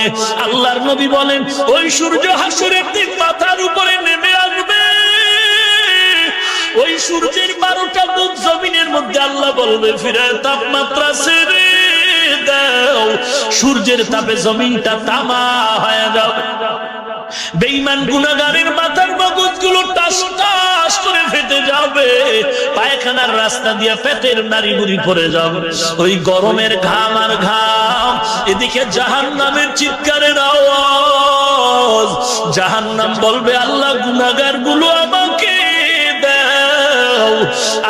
করবে। আল্লাহর নবী বলেন ওই সূর্য হাসরের দিন মাথার উপরে নেমে আসবে। ওই সূর্যের 12টা মুখ জমিনের মধ্যে আল্লাহ বলবে ফিরে তাপমাত্রা ছেড়ে দাও, সূর্যের তাপে জমিনটা তামা হয়ে যাবে। বেঈমান গুনাহগারের মাথার মগজগুলো টাস টাস করে ফেটে যাবে, পায়খানার রাস্তা দিয়ে পেটের নাড়ি বুড়ি পড়ে যাবে। ওই গরমের ঘাম আর ঘাম, এদিকে জাহান্নামের চিৎকারের আওয়াজ। জাহান্নাম বলবে আল্লাহ গুনাহগার গুলো আমাকে দাও।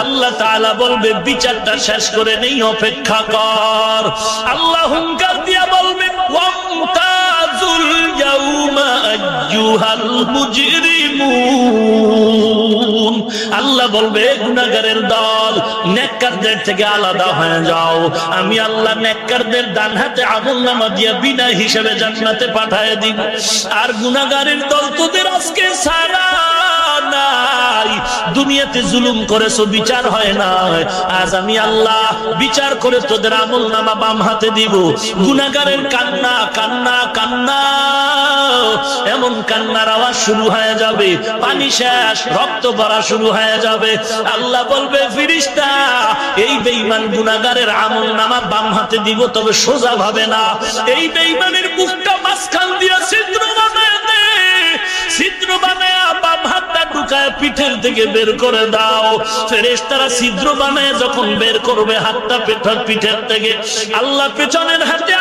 আল্লাহ তাআলা বলবে বিচারটা শেষ করে নেই, অপেক্ষা কর। আল্লাহ হুঙ্কার দিয়া বলবে ওয়ামতাজুল ইয়াউমা আইয়ুহাল মুজরিমুন। আল্লাহ বলবে গুনাহগারের দল, নেককারদের থেকে আলাদা হয়ে যাও। আমি আল্লাহ নেককারদের ডান হাতে আমলনামা দিয়ে বিনা হিসেবে জান্নাতে পাঠিয়ে দিব। আর গুনাহগারের দল তোদের আজকে সারা নাই। দুনিয়াতে জুলুম করেছো, বিচার হয় না, আজ আমি আল্লাহ বিচার করে তোদের আমলনামা বাম হাতে দিব। গুনাহগারের কান্না কান্না কান্না, এমন কান্নার আওয়াজ শুরু হয়ে যাবে, পানি শেষ, রক্ত পড়া শুরু হয়ে যাবে। আল্লাহ বলবে ফেরেশতা এই বেঈমান গুনাহগারের আমলনামা বাম হাতে দিব, তবে সোজা ভাবে না। এই বেঈমানের মুখটা মাঝখান দিয়ে ছিদ্র বানায় দে, ছিদ্র বানায় বাম হাতটা ঢুকায় পিঠের থেকে বের করে দাও। ফেরেশতারা ছিদ্র বানায় যখন বের করবে হাতটা পিঠের থেকে, আল্লাহ পেছনের হাতে